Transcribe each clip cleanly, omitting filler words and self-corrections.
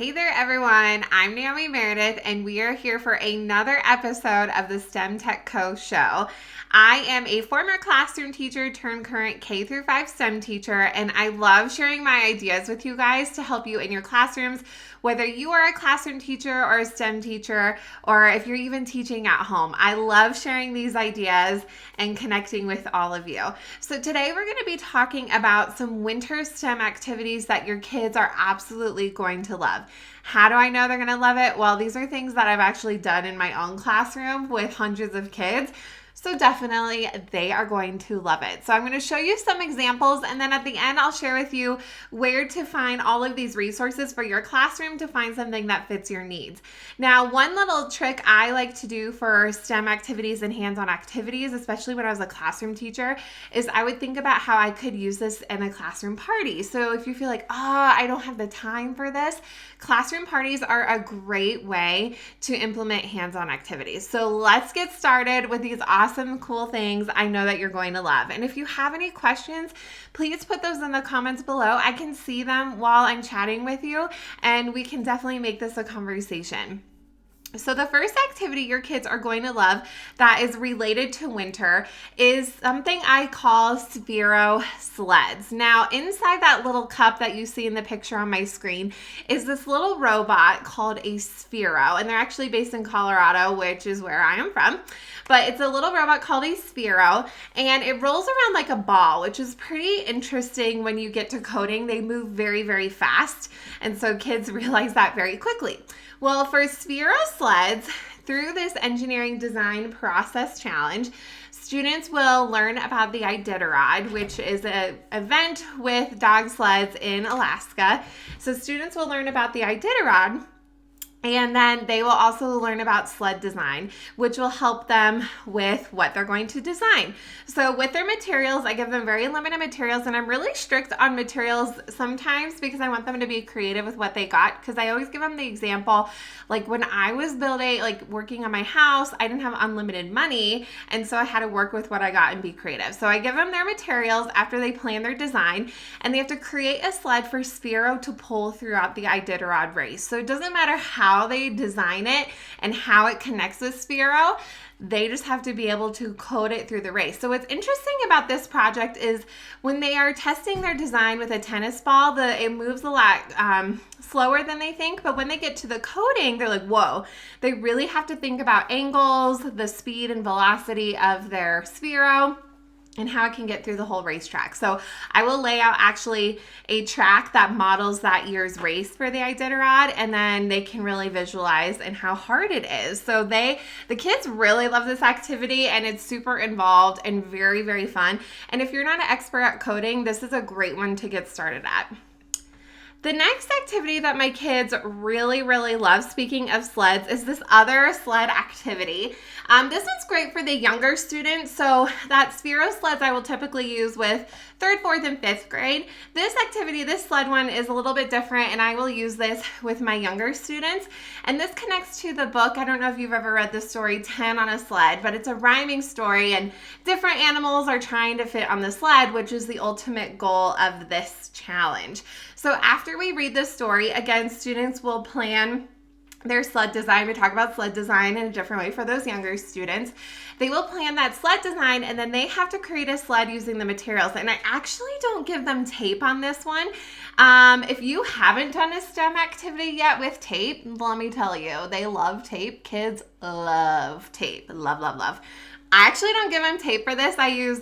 Hey there, everyone. I'm Naomi Meredith, and we are here for another episode of the STEMTech Co show. I am a former classroom teacher turned current K through 5 STEM teacher, and I love sharing my ideas with you guys to help you in your classrooms, whether you are a classroom teacher or a STEM teacher, or if you're even teaching at home. I love sharing these ideas and connecting with all of you. So today we're going to be talking about some winter STEM activities that your kids are absolutely going to love. How do I know they're going to love it? Well, these are things that I've actually done in my own classroom with hundreds of kids. So definitely they are going to love it. So I'm going to show you some examples, and then at the end I'll share with you where to find all of these resources for your classroom to find something that fits your needs. Now, one little trick I like to do for STEM activities and hands-on activities, especially when I was a classroom teacher, is I would think about how I could use this in a classroom party. So if you feel like, I don't have the time for this, classroom parties are a great way to implement hands-on activities. So let's get started with these awesome, cool things I know that you're going to love. And if you have any questions, please put those in the comments below. I can see them while I'm chatting with you, and we can definitely make this a conversation. So the first activity your kids are going to love that is related to winter is something I call Sphero Sleds. Now, inside that little cup that you see in the picture on my screen is this little robot called a Sphero, and they're actually based in Colorado, which is where I am from. But it's a little robot called a Sphero, and it rolls around like a ball, which is pretty interesting when you get to coding. They move very, very fast, and so kids realize that very quickly. Well, for Sphero Sleds, through this engineering design process challenge, students will learn about the Iditarod, which is an event with dog sleds in Alaska. So students will learn about the Iditarod, and then they will also learn about sled design, which will help them with what they're going to design. So with their materials, I give them very limited materials, and I'm really strict on materials sometimes because I want them to be creative with what they got. Because I always give them the example, like when I was working on my house, I didn't have unlimited money, and so I had to work with what I got and be creative. So I give them their materials after they plan their design, and they have to create a sled for Sphero to pull throughout the Iditarod race. So it doesn't matter how they design it and how it connects with Sphero, they just have to be able to code it through the race. So what's interesting about this project is when they are testing their design with a tennis ball, it moves a lot slower than they think, but when they get to the coding, they're like, whoa, they really have to think about angles, the speed and velocity of their Sphero, and how it can get through the whole racetrack. So I will lay out actually a track that models that year's race for the Iditarod, and then they can really visualize and how hard it is. So the kids really love this activity, and it's super involved and very, very fun. And if you're not an expert at coding, this is a great one to get started at. The next activity that my kids really, really love, speaking of sleds, is this other sled activity. This one's great for the younger students. So that Sphero Sleds I will typically use with 3rd, 4th, and 5th grade. This activity, this sled one, is a little bit different, and I will use this with my younger students. And this connects to the book. I don't know if you've ever read the story 10 on a Sled, but it's a rhyming story, and different animals are trying to fit on the sled, which is the ultimate goal of this challenge. So after we read this story, again, students will plan their sled design. We talk about sled design in a different way for those younger students. They will plan that sled design, and then they have to create a sled using the materials. And I actually don't give them tape on this one. If you haven't done a STEM activity yet with tape, let me tell you, they love tape. Kids love tape. Love, love, love. I actually don't give them tape for this. I use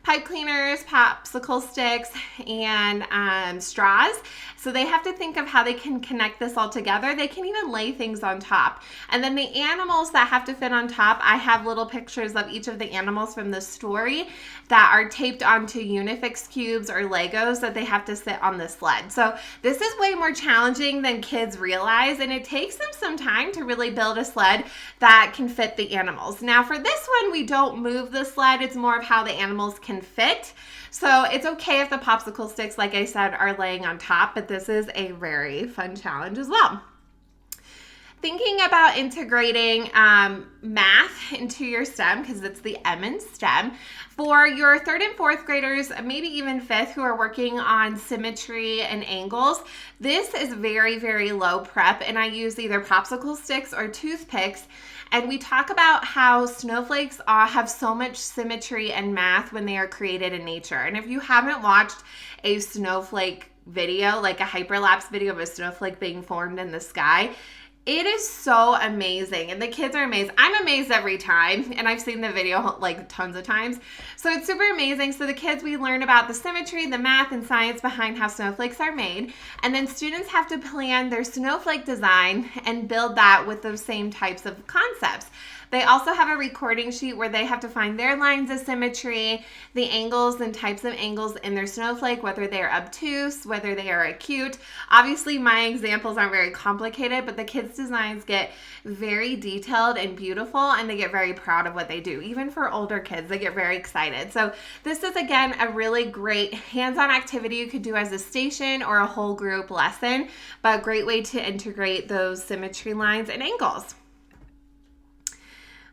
pipe cleaners, popsicle sticks, and straws. So they have to think of how they can connect this all together. They can even lay things on top. And then the animals that have to fit on top, I have little pictures of each of the animals from the story that are taped onto Unifix cubes or Legos that they have to sit on the sled. So this is way more challenging than kids realize, and it takes them some time to really build a sled that can fit the animals. Now for this one, we don't move the sled. It's more of how the animals can fit. So it's okay if the popsicle sticks, like I said, are laying on top, but this is a very fun challenge as well. thinking about integrating math into your STEM, because it's the M in STEM, for your 3rd and 4th graders, maybe even 5th, who are working on symmetry and angles, this is very, very low prep, and I use either popsicle sticks or toothpicks. And we talk about how snowflakes have so much symmetry and math when they are created in nature. And if you haven't watched a snowflake video, like a hyperlapse video of a snowflake being formed in the sky, it is so amazing, and the kids are amazed. I'm amazed every time, and I've seen the video like tons of times. So it's super amazing. So the kids, we learn about the symmetry, the math, and science behind how snowflakes are made. And then students have to plan their snowflake design and build that with those same types of concepts. They also have a recording sheet where they have to find their lines of symmetry, the angles and types of angles in their snowflake, whether they are obtuse, whether they are acute. Obviously, my examples aren't very complicated, but the kids' designs get very detailed and beautiful, and they get very proud of what they do. Even for older kids, they get very excited. So this is, again, a really great hands-on activity you could do as a station or a whole group lesson, but a great way to integrate those symmetry lines and angles.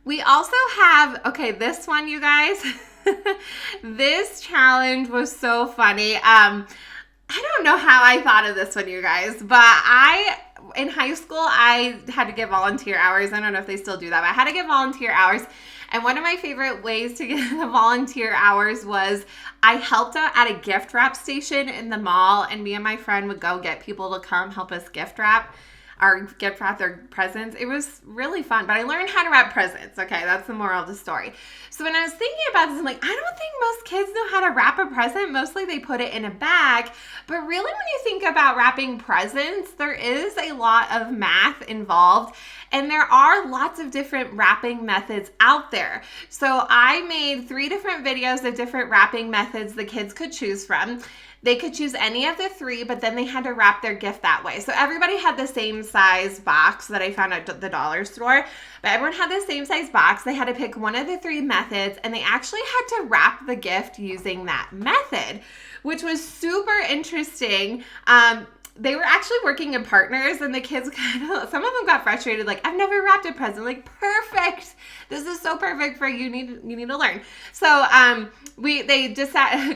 We also have, okay, this one, you guys, this challenge was so funny. I don't know how I thought of this one, you guys, but in high school, I had to give volunteer hours. I don't know if they still do that, but I had to give volunteer hours. And one of my favorite ways to get the volunteer hours was I helped out at a gift wrap station in the mall, and me and my friend would go get people to come help us gift wrap their presents. It was really fun, but I learned how to wrap presents. Okay, that's the moral of the story. So when I was thinking about this, I'm like, I don't think most kids know how to wrap a present. Mostly they put it in a bag, but really when you think about wrapping presents, there is a lot of math involved, and there are lots of different wrapping methods out there. So I made 3 different videos of different wrapping methods the kids could choose from. They could choose any of the 3, but then they had to wrap their gift that way. So everybody had the same size box that I found at the dollar store, but everyone had the same size box. They had to pick one of the 3 methods, and they actually had to wrap the gift using that method, which was super interesting. They were actually working in partners, and the kids some of them got frustrated, like, I've never wrapped a present. Like, perfect. This is so perfect for you. You need to learn. So they just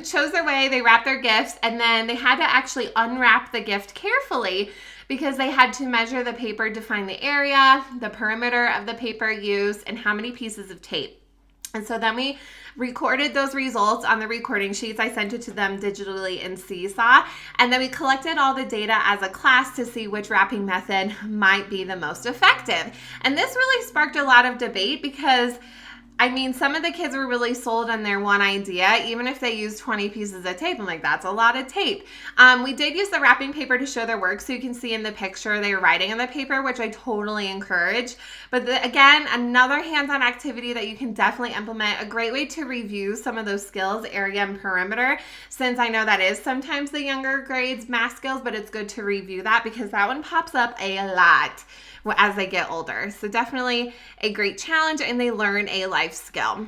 chose their way. They wrapped their gifts, and then they had to actually unwrap the gift carefully because they had to measure the paper to find the area, the perimeter of the paper used, and how many pieces of tape. And so then we recorded those results on the recording sheets. I sent it to them digitally in Seesaw. And then we collected all the data as a class to see which wrapping method might be the most effective. And this really sparked a lot of debate because some of the kids were really sold on their one idea, even if they used 20 pieces of tape. I'm like, that's a lot of tape. We did use the wrapping paper to show their work, so you can see in the picture they were writing on the paper, which I totally encourage. But again, another hands-on activity that you can definitely implement, a great way to review some of those skills, area and perimeter, since I know that is sometimes the younger grades math skills, but it's good to review that because that one pops up a lot as they get older. So definitely a great challenge, and they learn a life skill.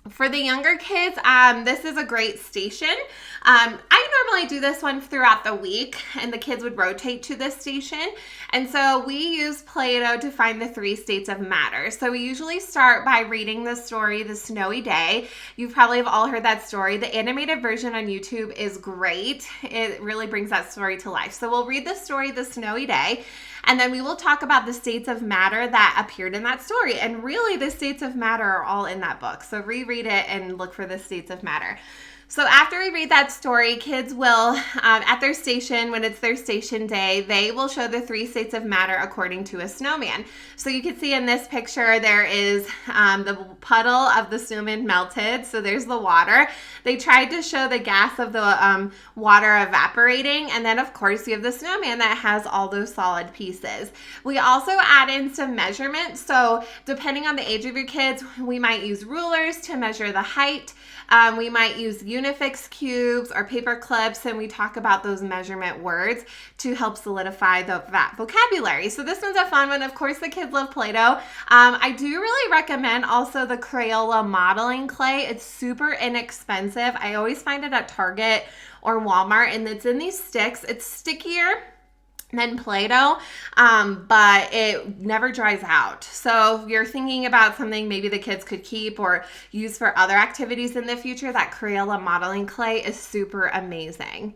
For the younger kids, this is a great station. I normally do this one throughout the week, and the kids would rotate to this station. And so we use Play-Doh to find the 3 states of matter. So we usually start by reading the story, The Snowy Day. You probably have all heard that story. The animated version on YouTube is great. It really brings that story to life. So we'll read the story, The Snowy Day, and then we will talk about the states of matter that appeared in that story. And really, the states of matter are all in that book. So reread it and look for the states of matter. So after we read that story, kids will, at their station, when it's their station day, they will show the 3 states of matter according to a snowman. So you can see in this picture, there is the puddle of the snowman melted. So there's the water. They tried to show the gas of the water evaporating. And then, of course, you have the snowman that has all those solid pieces. We also add in some measurements. So depending on the age of your kids, we might use rulers to measure the height. We might use Unifix cubes or paper clips, and we talk about those measurement words to help solidify that vocabulary. So this one's a fun one. Of course, the kids love Play-Doh. I do really recommend also the Crayola modeling clay. It's super inexpensive. I always find it at Target or Walmart, and it's in these sticks. It's stickier than Play-Doh, but it never dries out. So if you're thinking about something maybe the kids could keep or use for other activities in the future, that Crayola modeling clay is super amazing.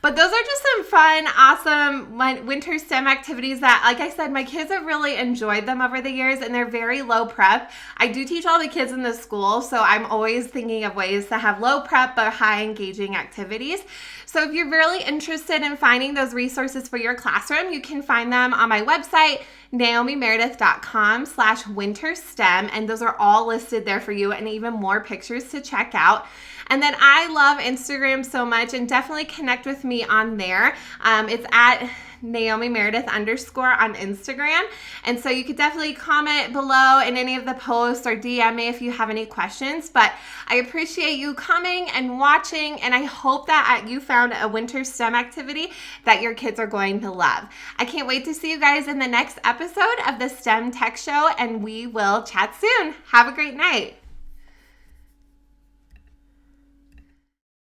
But those are just some fun, awesome winter STEM activities that, like I said, my kids have really enjoyed them over the years, and they're very low prep. I do teach all the kids in the school, so I'm always thinking of ways to have low prep but high engaging activities. So if you're really interested in finding those resources for your classroom, you can find them on my website, naomimeredith.com/winterstem, and those are all listed there for you, and even more pictures to check out. And then I love Instagram so much, and definitely connect with me on there. It's at Naomi Meredith _ on Instagram. And so you could definitely comment below in any of the posts or DM me if you have any questions. But I appreciate you coming and watching, and I hope that you found a winter STEM activity that your kids are going to love. I can't wait to see you guys in the next episode of the STEM Tech Show, and we will chat soon. Have a great night.